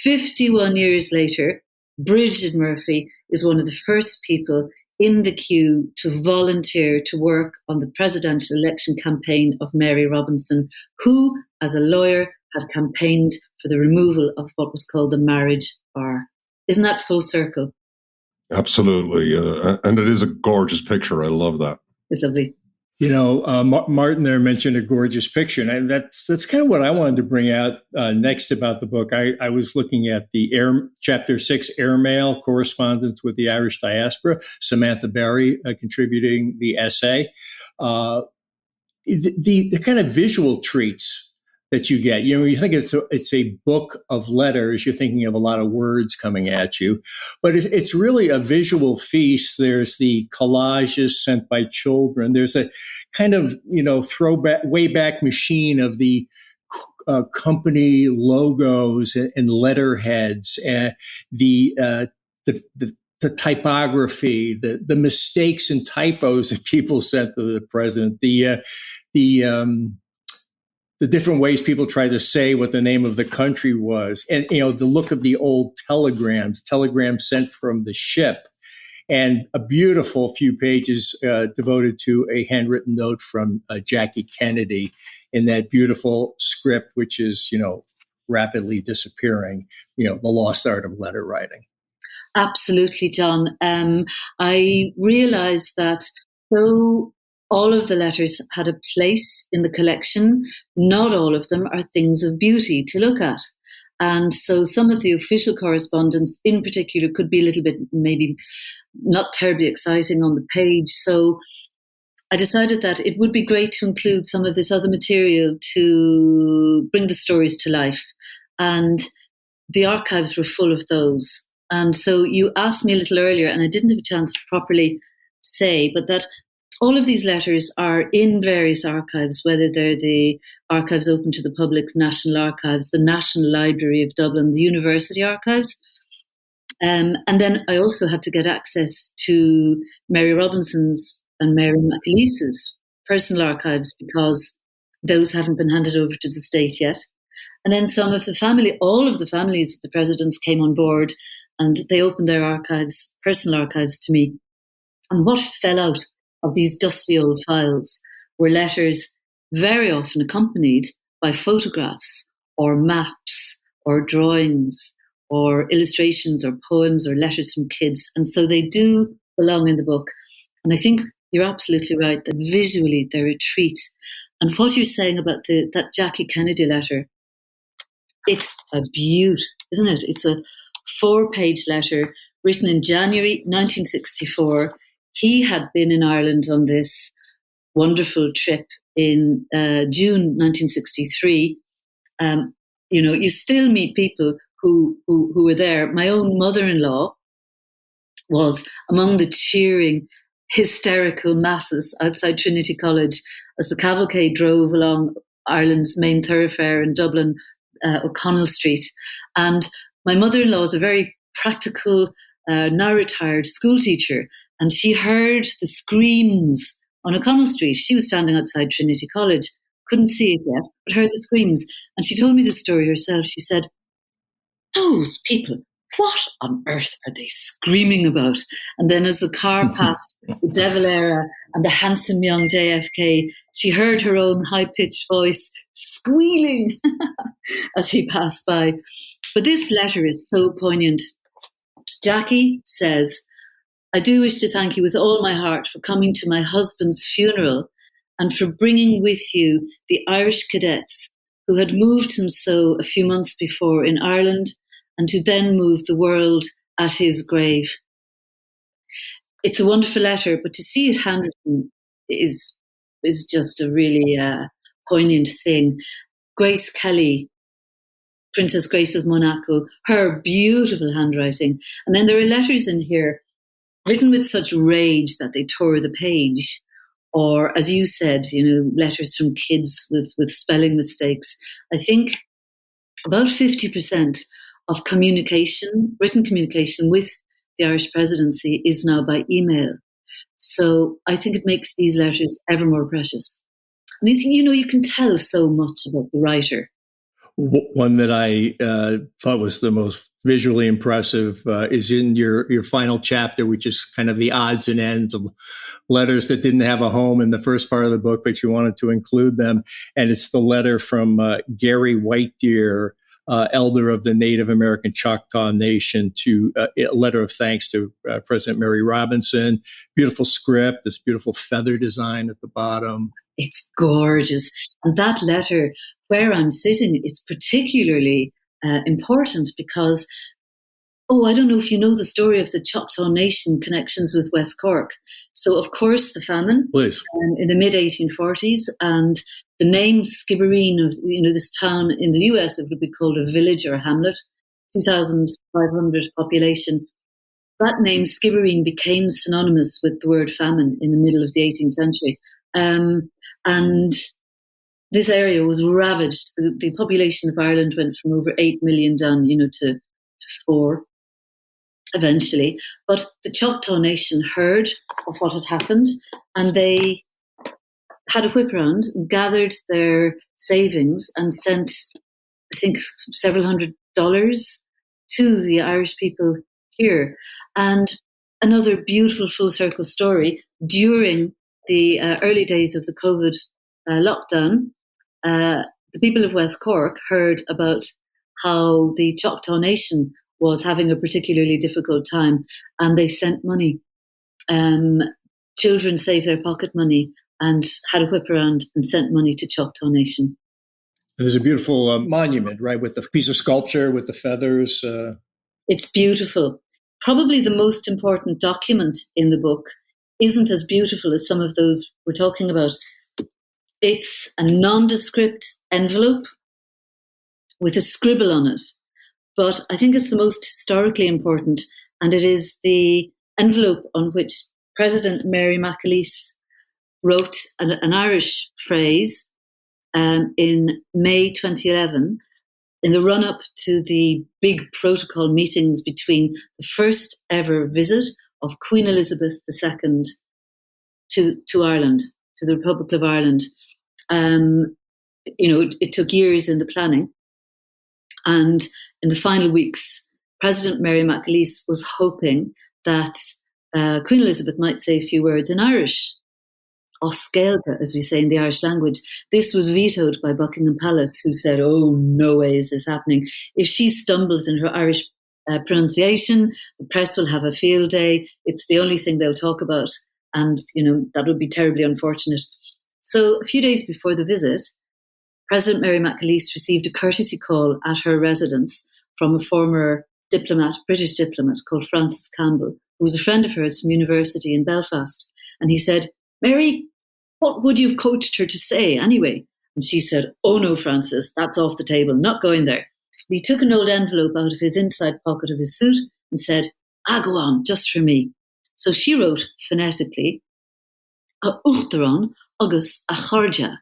51 years later, Bridget Murphy is one of the first people in the queue to volunteer to work on the presidential election campaign of Mary Robinson, who, as a lawyer, had campaigned for the removal of what was called the marriage bar. Isn't that full circle? Absolutely. And it is a gorgeous picture. I love that. It's lovely. You know, Martin there mentioned a gorgeous picture, and that's kind of what I wanted to bring out next about the book. I was looking at the Chapter 6, Airmail, Correspondence with the Irish Diaspora, Samantha Berry contributing the essay. The kind of visual treats that you get. You know, you think it's a book of letters, you're thinking of a lot of words coming at you, but it's really a visual feast. There's the collages sent by children. There's a kind of, throwback, wayback machine of the company logos and letterheads, and the typography, the mistakes and typos that people sent to the president, the different ways people try to say what the name of the country was, and the look of the old telegrams sent from the ship, and a beautiful few pages devoted to a handwritten note from Jackie Kennedy in that beautiful script, which is rapidly disappearing. The lost art of letter writing. Absolutely, John. I realized that though all of the letters had a place in the collection, not all of them are things of beauty to look at. And so some of the official correspondence in particular could be a little bit maybe not terribly exciting on the page. So I decided that it would be great to include some of this other material to bring the stories to life. And the archives were full of those. And so you asked me a little earlier, and I didn't have a chance to properly say, but that all of these letters are in various archives, whether they're the archives open to the public, National Archives, the National Library of Dublin, the University Archives. And then I also had to get access to Mary Robinson's and Mary McAleese's personal archives, because those haven't been handed over to the state yet. And then all of the families of the presidents came on board, and they opened their archives, personal archives, to me. And what fell out of these dusty old files were letters very often accompanied by photographs or maps or drawings or illustrations or poems or letters from kids. And so they do belong in the book. And I think you're absolutely right that visually they're a treat. And what you're saying about that Jackie Kennedy letter, it's a beaut, isn't it? It's a 4-page letter written in January 1964. He had been in Ireland on this wonderful trip in June 1963. You still meet people who were there. My own mother-in-law was among the cheering, hysterical masses outside Trinity College as the cavalcade drove along Ireland's main thoroughfare in Dublin, O'Connell Street. And my mother-in-law is a very practical, now retired school teacher, and she heard the screams on O'Connell Street. She was standing outside Trinity College, couldn't see it yet, but heard the screams. And she told me the story herself. She said, "Those people, what on earth are they screaming about?" And then as the car passed the De Valera and the handsome young JFK, she heard her own high-pitched voice squealing as he passed by. But this letter is so poignant. Jackie says, "I do wish to thank you with all my heart for coming to my husband's funeral and for bringing with you the Irish cadets who had moved him so a few months before in Ireland and who then moved the world at his grave." It's a wonderful letter, but to see it handwritten is just a really poignant thing. Grace Kelly, Princess Grace of Monaco, her beautiful handwriting. And then there are letters in here written with such rage that they tore the page. Or, as you said, letters from kids with spelling mistakes. I think about 50% of communication, written communication with the Irish Presidency is now by email. So I think it makes these letters ever more precious. And I think, you can tell so much about the writer. One that I thought was the most visually impressive is in your final chapter, which is kind of the odds and ends of letters that didn't have a home in the first part of the book, but you wanted to include them. And it's the letter from Gary White Deer, elder of the Native American Choctaw Nation, to a letter of thanks to President Mary Robinson. Beautiful script, this beautiful feather design at the bottom. It's gorgeous. And that letter, where I'm sitting, it's particularly important because, I don't know if you know the story of the Choctaw Nation connections with West Cork. So, of course, the famine in the mid-1840s, and the name Skibbereen of this town in the US, it would be called a village or a hamlet, 2,500 population. That name Skibbereen became synonymous with the word famine in the middle of the 18th century. And this area was ravaged. The population of Ireland went from over 8 million down, to 4 eventually. But the Choctaw Nation heard of what had happened, and they had a whip round, gathered their savings and sent, I think, several $100s to the Irish people here. And another beautiful full circle story, during the early days of the COVID lockdown, the people of West Cork heard about how the Choctaw Nation was having a particularly difficult time, and they sent money. Children saved their pocket money and had a whip around and sent money to Choctaw Nation. There's a beautiful monument, right, with the piece of sculpture with the feathers. It's beautiful. Probably the most important document in the book isn't as beautiful as some of those we're talking about. It's a nondescript envelope with a scribble on it. But I think it's the most historically important, and it is the envelope on which President Mary McAleese wrote an Irish phrase in May 2011, in the run-up to the big protocol meetings between the first ever visit of Queen Elizabeth II to Ireland, to the Republic of Ireland. It took years in the planning. And in the final weeks, President Mary McAleese was hoping that Queen Elizabeth might say a few words in Irish, Oscailga, as we say in the Irish language. This was vetoed by Buckingham Palace, who said, "Oh, no way is this happening. If she stumbles in her Irish pronunciation, the press will have a field day. It's the only thing they'll talk about. And, that would be terribly unfortunate." So a few days before the visit, President Mary McAleese received a courtesy call at her residence from a former British diplomat called Francis Campbell, who was a friend of hers from university in Belfast. And he said, "Mary, what would you have coached her to say anyway?" And she said, "Oh no, Francis, that's off the table, not going there." But he took an old envelope out of his inside pocket of his suit and said, go on, just for me. So she wrote phonetically, a Uachtaran agus a Chorja,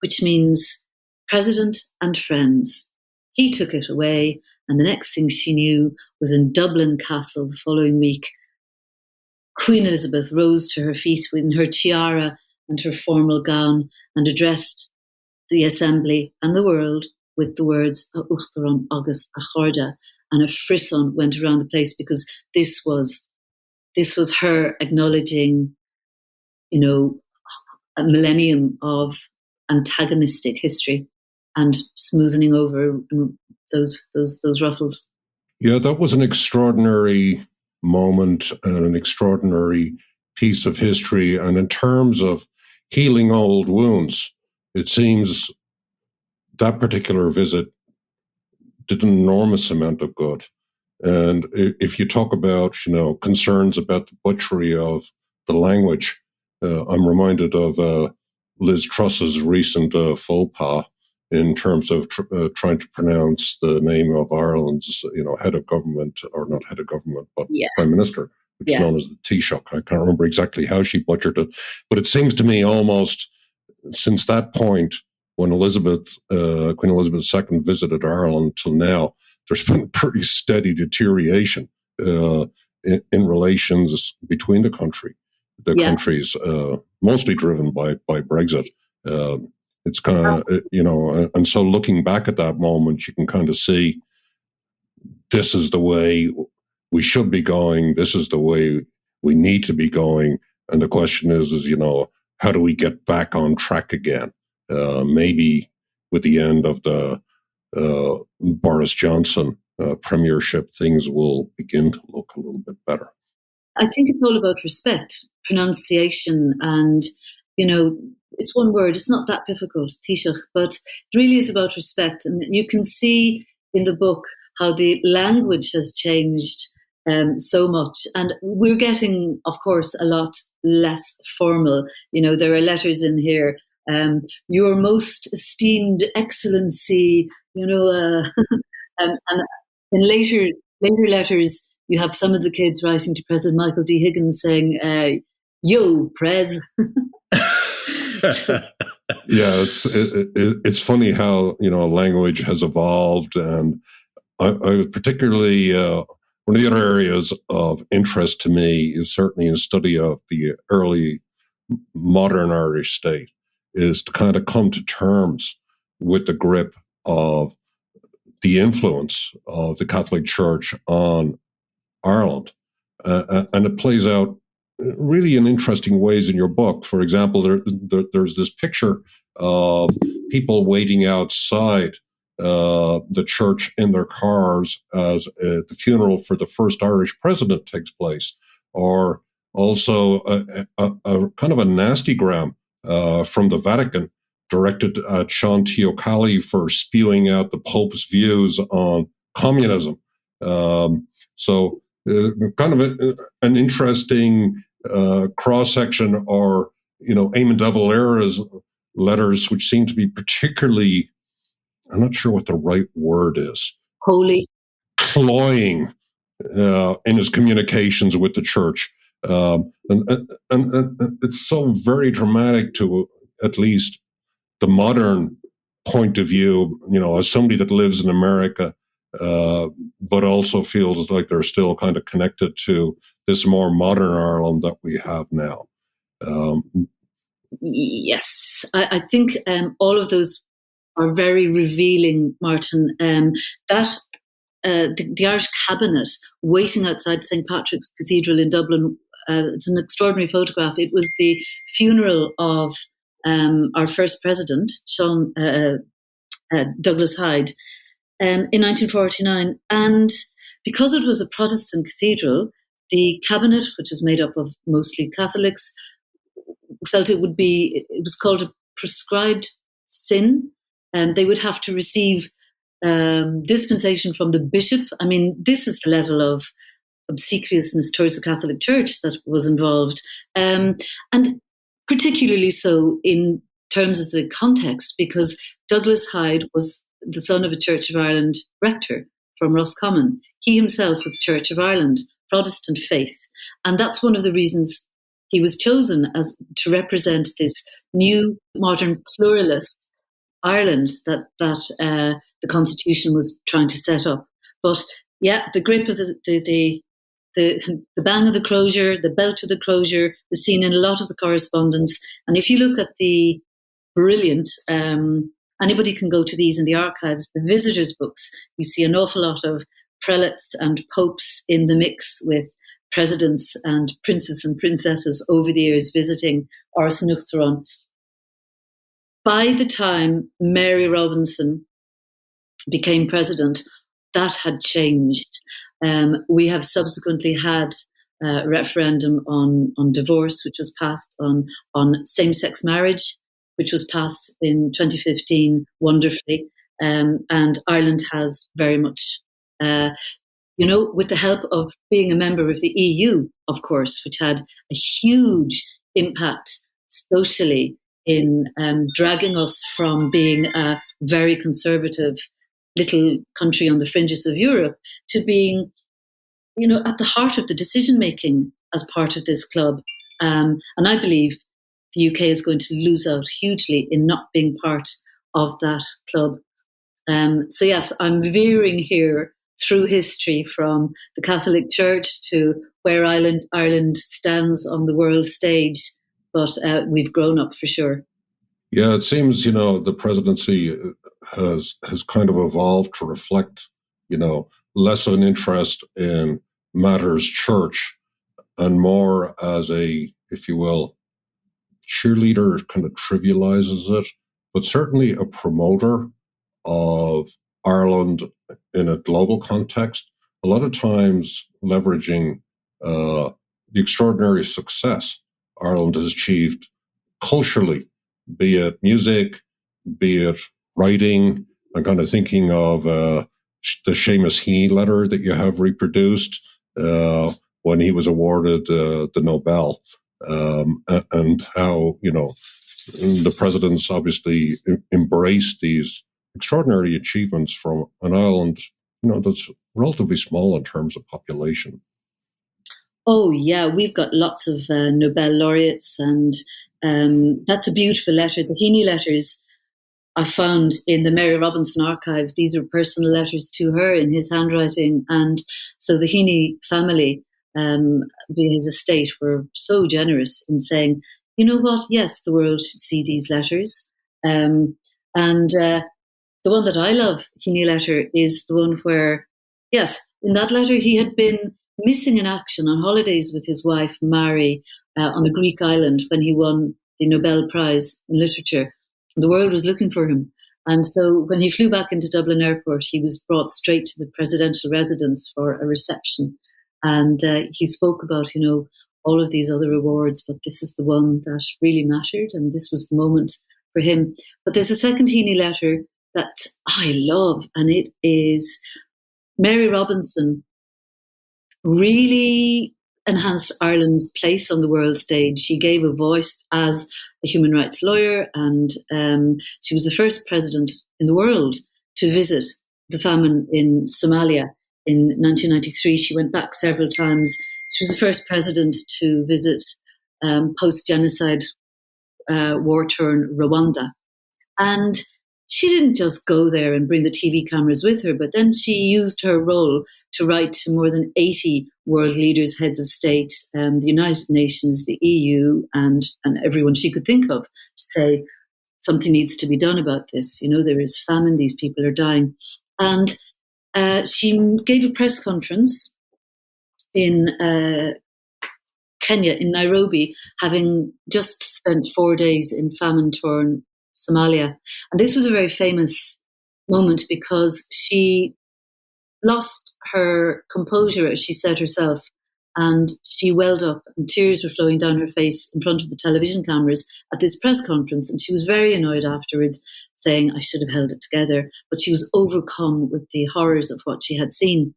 which means president and friends. He took it away, and the next thing she knew was in Dublin Castle the following week. Queen Elizabeth rose to her feet in her tiara and her formal gown and addressed the assembly and the world with the words a Uachtaran agus a Chorja, and a frisson went around the place because this was her acknowledging, a millennium of antagonistic history and smoothing over those ruffles. Yeah, that was an extraordinary moment and an extraordinary piece of history. And in terms of healing old wounds, it seems that particular visit did an enormous amount of good. And if you talk about, concerns about the butchery of the language, I'm reminded of Liz Truss's recent faux pas in terms of trying to pronounce the name of Ireland's, head of government, or not head of government, but Prime Minister, which is known as the Taoiseach. I can't remember exactly how she butchered it, but it seems to me almost since that point, when Queen Elizabeth II visited Ireland till now, there's been pretty steady deterioration in relations between the countries, mostly driven by Brexit. It's kind of, and so looking back at that moment, you can kind of see this is the way we should be going. This is the way we need to be going. And the question is, how do we get back on track again? Maybe with the end of the Boris Johnson premiership, things will begin to look a little bit better. I think it's all about respect, pronunciation, and, it's one word. It's not that difficult, Taoiseach, but it really is about respect. And you can see in the book how the language has changed so much. And we're getting, of course, a lot less formal. There are letters in here. Your most esteemed excellency, and in later letters, you have some of the kids writing to President Michael D. Higgins saying, yo, Prez. Yeah, it's funny how, language has evolved. And I particularly, one of the other areas of interest to me is certainly in study of the early modern Irish state, is to kind of come to terms with the grip of the influence of the Catholic Church on Ireland. And it plays out really in interesting ways in your book. For example, there's this picture of people waiting outside the church in their cars as the funeral for the first Irish president takes place, or also a kind of a nastygram from the Vatican directed at Sean Teocalli for spewing out the Pope's views on communism. So kind of an interesting cross-section, or, Eamon de Valera's letters, which seem to be particularly, I'm not sure what the right word is, holy, cloying in his communications with the church. And it's so very dramatic to at least the modern point of view, as somebody that lives in America, but also feels like they're still kind of connected to this more modern Ireland that we have now. Yes, I think all of those are very revealing, Martin. The Irish cabinet waiting outside St. Patrick's Cathedral in Dublin, it's an extraordinary photograph. It was the funeral of our first president, Douglas Hyde, in 1949. And because it was a Protestant cathedral, the cabinet, which was made up of mostly Catholics, felt it was called a prescribed sin, and they would have to receive dispensation from the bishop. I mean, this is the level of obsequiousness towards the Catholic Church that was involved. And particularly so in terms of the context, because Douglas Hyde was the son of a Church of Ireland rector from Roscommon. He himself was Church of Ireland Protestant faith. And that's one of the reasons he was chosen as to represent this new, modern, pluralist Ireland that the Constitution was trying to set up. But yeah, the grip of the bang of the crozier, the belt of the crozier was seen in a lot of the correspondence. And if you look at the brilliant, anybody can go to these in the archives, the visitors' books, you see an awful lot of prelates and popes in the mix with presidents and princes and princesses over the years visiting Áras an Uachtaráin. By the time Mary Robinson became president, that had changed. We have subsequently had a referendum on divorce, which was passed, on same-sex marriage, which was passed in 2015 wonderfully. And Ireland has very much, with the help of being a member of the EU, of course, which had a huge impact socially in dragging us from being a very conservative little country on the fringes of Europe to being, at the heart of the decision-making as part of this club. And I believe the UK is going to lose out hugely in not being part of that club. So yes, I'm veering here through history from the Catholic Church to where Ireland stands on the world stage. But we've grown up for sure. Yeah, it seems, the presidency has kind of evolved to reflect, less of an interest in matters church and more as a, if you will, cheerleader kind of trivializes it, but certainly a promoter of Ireland in a global context, a lot of times leveraging the extraordinary success Ireland has achieved culturally, be it music, be it writing. I'm kind of thinking of the Seamus Heaney letter that you have reproduced when he was awarded the Nobel, and how, the presidents obviously embraced these extraordinary achievements from an island, that's relatively small in terms of population. Oh, yeah, we've got lots of Nobel laureates, and that's a beautiful letter. The Heaney letters I found in the Mary Robinson archive. These were personal letters to her in his handwriting. And so the Heaney family, via his estate, were so generous in saying, you know what, yes, the world should see these letters. And the one that I love, Heaney letter, is the one where, yes, in that letter he had been missing in action on holidays with his wife, Mary, on a Greek island when he won the Nobel Prize in Literature. The world was looking for him. And so when he flew back into Dublin Airport, he was brought straight to the presidential residence for a reception. And he spoke about, all of these other awards, but this is the one that really mattered. And this was the moment for him. But there's a second Heaney letter that I love, and it is Mary Robinson really enhanced Ireland's place on the world stage. She gave a voice as a human rights lawyer, and she was the first president in the world to visit the famine in Somalia in 1993. She went back several times. She was the first president to visit post-genocide war-torn Rwanda. And she didn't just go there and bring the TV cameras with her, but then she used her role to write to more than 80 world leaders, heads of state, the United Nations, the EU, and everyone she could think of, to say something needs to be done about this. There is famine, these people are dying. And she gave a press conference in Kenya, in Nairobi, having just spent 4 days in famine-torn Somalia. And this was a very famous moment because she lost her composure, as she said herself, and she welled up and tears were flowing down her face in front of the television cameras at this press conference. And she was very annoyed afterwards, saying, I should have held it together. But she was overcome with the horrors of what she had seen.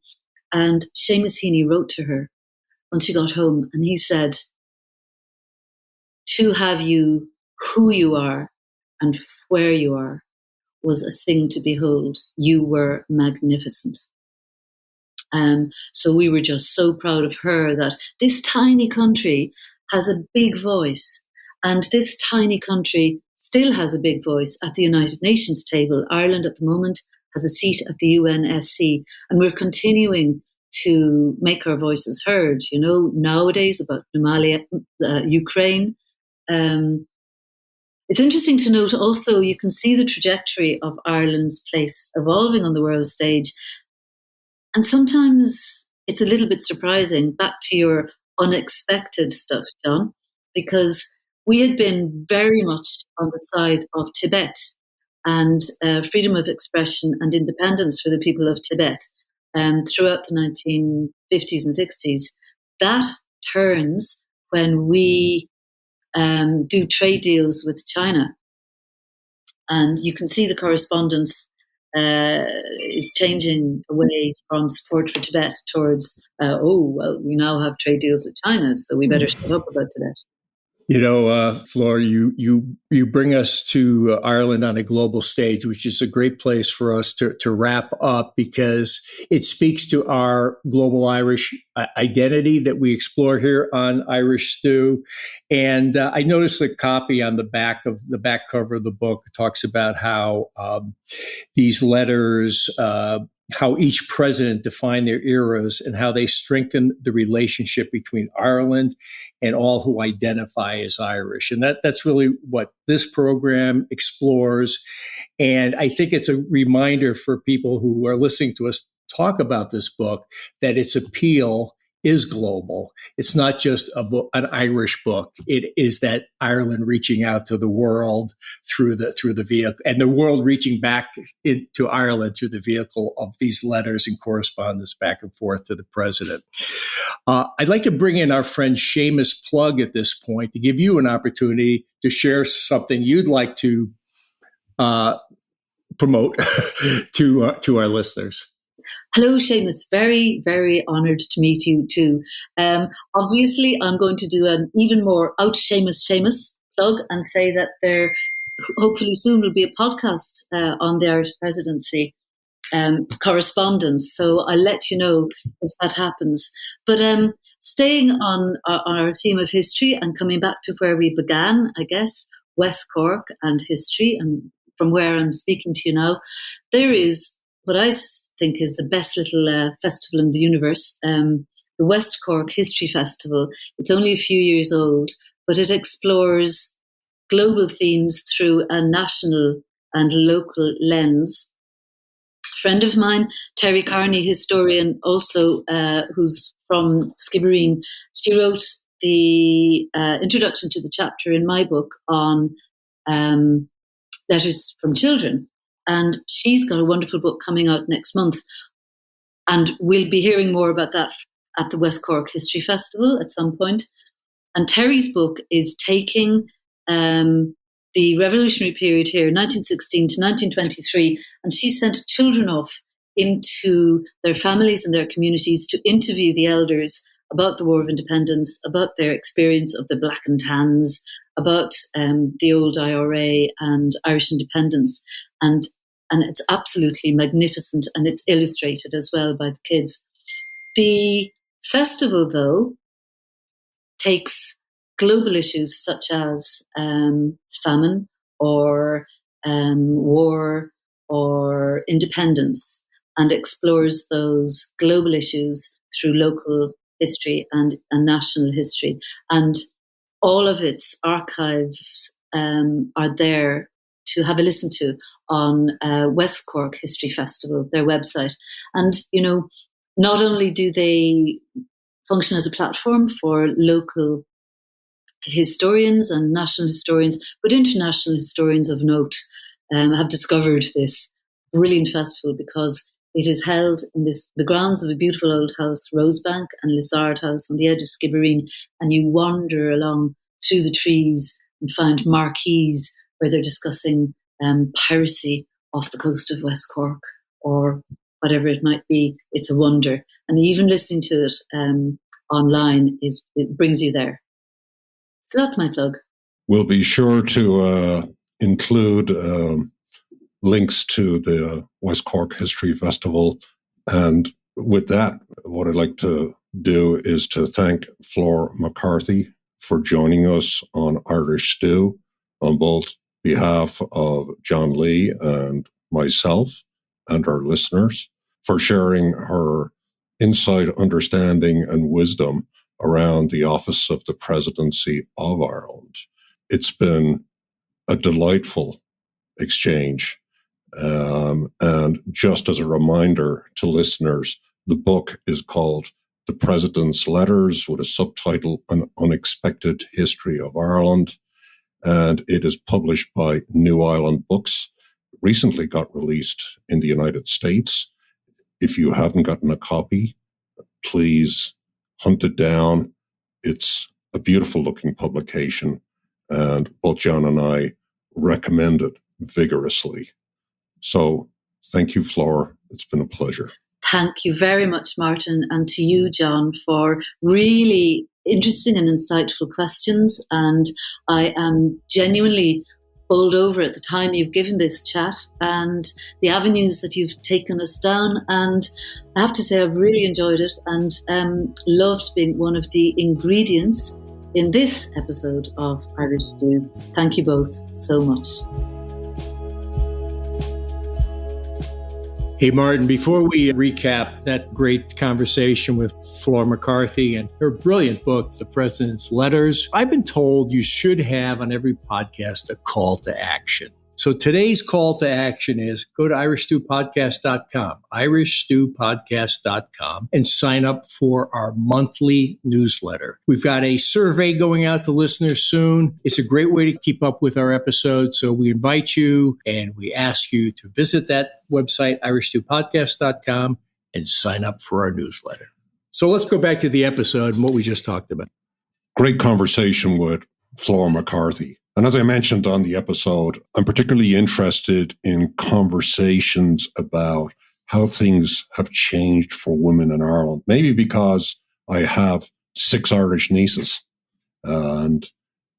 And Seamus Heaney wrote to her when she got home, and he said, to have you who you are and where you are was a thing to behold. You were magnificent. So we were just so proud of her that this tiny country has a big voice. And this tiny country still has a big voice at the United Nations table. Ireland at the moment has a seat at the UNSC, and we're continuing to make our voices heard, nowadays about Somalia, Ukraine. It's interesting to note also, you can see the trajectory of Ireland's place evolving on the world stage. And sometimes it's a little bit surprising, back to your unexpected stuff, John, because we had been very much on the side of Tibet and freedom of expression and independence for the people of Tibet throughout the 1950s and 60s. That turns when we do trade deals with China. And you can see the correspondence is changing away from support for Tibet towards, we now have trade deals with China, so we better shut up about Tibet. Flor, you bring us to Ireland on a global stage, which is a great place for us to wrap up, because it speaks to our global Irish identity that we explore here on Irish Stew. And I noticed the copy on the back cover of the book talks about how these letters, how each president defined their eras and how they strengthened the relationship between Ireland and all who identify as Irish. And that's really what this program explores. And I think it's a reminder for people who are listening to us talk about this book that its appeal is global. It's not just an Irish book. It is that Ireland reaching out to the world through the vehicle, and the world reaching back into Ireland through the vehicle of these letters and correspondence back and forth to the president. I'd like to bring in our friend Seamus Plug at this point to give you an opportunity to share something you'd like to promote to our listeners. Hello, Seamus. Very, very honoured to meet you too. Obviously, I'm going to do an even more Seamus plug and say that there hopefully soon will be a podcast on the Irish Presidency correspondence. So I'll let you know if that happens. But staying on our theme of history and coming back to where we began, I guess, West Cork and history, and from where I'm speaking to you now, there is what I think is the best little festival in the universe, the West Cork History Festival. It's only a few years old, but it explores global themes through a national and local lens. A friend of mine, Terry Carney, historian also, who's from Skibbereen, she wrote the introduction to the chapter in my book on letters from children. And she's got a wonderful book coming out next month. And we'll be hearing more about that at the West Cork History Festival at some point. And Terry's book is taking the revolutionary period here, 1916 to 1923, and she sent children off into their families and their communities to interview the elders about the War of Independence, about their experience of the Black and Tans, about the old IRA and Irish independence. And it's absolutely magnificent, and it's illustrated as well by the kids. The festival, though, takes global issues such as famine or war or independence and explores those global issues through local history and national history. And all of its archives are there to have a listen to on West Cork History Festival, their website. And, not only do they function as a platform for local historians and national historians, but international historians of note have discovered this brilliant festival because it is held in the grounds of a beautiful old house, Rosebank and Lizard House on the edge of Skibbereen, and you wander along through the trees and find marquees where they're discussing piracy off the coast of West Cork or whatever it might be. It's a wonder. And even listening to it online, it brings you there. So that's my plug. We'll be sure to include links to the West Cork History Festival and with that, what I'd like to do is to thank Flor MacCarthy for joining us on Irish Stew on both behalf of John Lee and myself and our listeners, for sharing her insight, understanding, and wisdom around the office of the Presidency of Ireland. It's been a delightful exchange. And just as a reminder to listeners, the book is called The President's Letters, with a subtitle, An Unexpected History of Ireland. And it is published by New Island Books. Recently got released in the United States. If you haven't gotten a copy, please hunt it down. It's a beautiful looking publication, and both John and I recommend it vigorously. So thank you, Flor. It's been a pleasure. Thank you very much, Martin, and to you, John, for really interesting and insightful questions. And I am genuinely bowled over at the time you've given this chat and the avenues that you've taken us down. And I have to say, I've really enjoyed it and loved being one of the ingredients in this episode of Irish Stew. Thank you both so much. Hey, Martin, before we recap that great conversation with Flor MacCarthy and her brilliant book, The President's Letters, I've been told you should have on every podcast a call to action. So today's call to action is go to irishstewpodcast.com, irishstewpodcast.com, and sign up for our monthly newsletter. We've got a survey going out to listeners soon. It's a great way to keep up with our episodes. So we invite you and we ask you to visit that website, irishstewpodcast.com, and sign up for our newsletter. So let's go back to the episode and what we just talked about. Great conversation with Flor MacCarthy. And as I mentioned on the episode, I'm particularly interested in conversations about how things have changed for women in Ireland. Maybe because I have 6 Irish nieces. And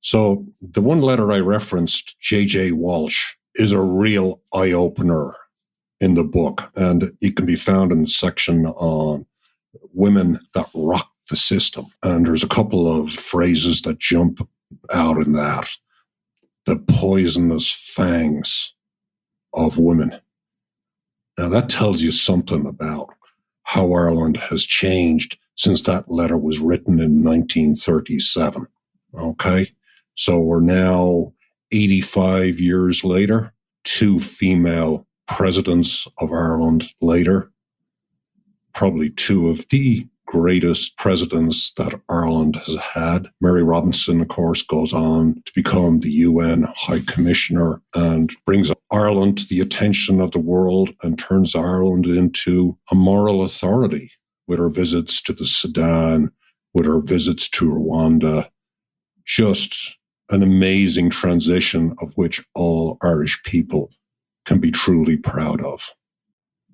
so the one letter I referenced, J.J. Walsh, is a real eye-opener in the book. And it can be found in the section on women that rock the system. And there's a couple of phrases that jump out in that. The poisonous fangs of women. Now that tells you something about how Ireland has changed since that letter was written in 1937. Okay? So we're now 85 years later, 2 female presidents of Ireland later, probably 2 of the greatest presidents that Ireland has had. Mary Robinson, of course, goes on to become the UN High Commissioner and brings Ireland to the attention of the world and turns Ireland into a moral authority with her visits to the Sudan, with her visits to Rwanda. Just an amazing transition of which all Irish people can be truly proud of.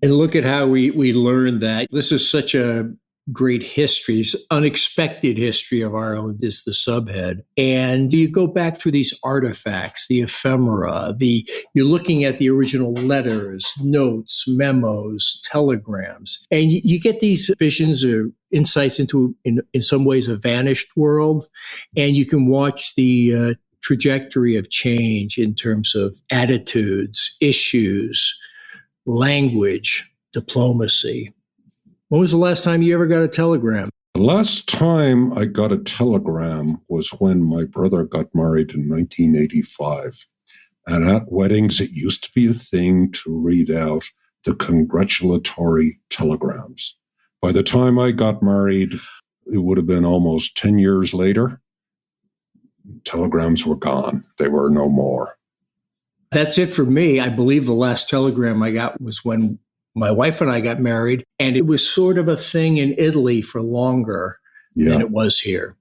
And look at how we learned that. This is such a great history, unexpected history of Ireland is the subhead. And you go back through these artifacts, the ephemera, you're looking at the original letters, notes, memos, telegrams, and you get these visions or insights into, in some ways, a vanished world. And you can watch the trajectory of change in terms of attitudes, issues, language, diplomacy. When was the last time you ever got a telegram? The last time I got a telegram was when my brother got married in 1985. And at weddings, it used to be a thing to read out the congratulatory telegrams. By the time I got married, it would have been almost 10 years later. Telegrams were gone. They were no more. That's it for me. I believe the last telegram I got was when my wife and I got married, and it was sort of a thing in Italy for longer than it was here.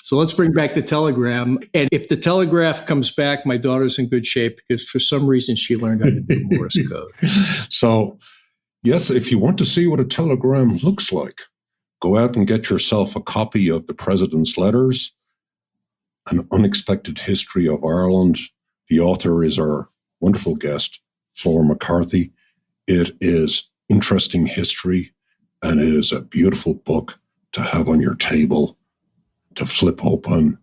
So let's bring back the telegram. And if the telegraph comes back, my daughter's in good shape because for some reason she learned how to do Morse code. So, yes, if you want to see what a telegram looks like, go out and get yourself a copy of The President's Letters, An Unexpected History of Ireland. The author is our wonderful guest, Flor MacCarthy. It is interesting history, And it is a beautiful book to have on your table, to flip open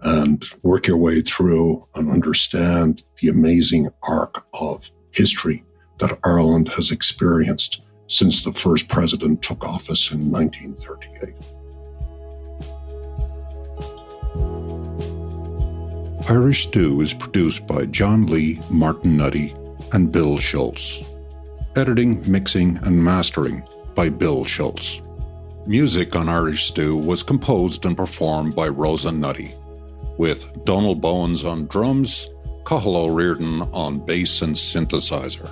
and work your way through and understand the amazing arc of history that Ireland has experienced since the first president took office in 1938. Irish Stew is produced by John Lee, Martin Nutty, and Bill Schultz. Editing, mixing, and mastering by Bill Schultz. Music on Irish Stew was composed and performed by Rosa Nutty, with Donald Bowens on drums, Cathal O'Riordan on bass and synthesizer.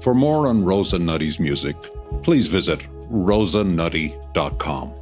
For more on Rosa Nutty's music, please visit rosanutty.com.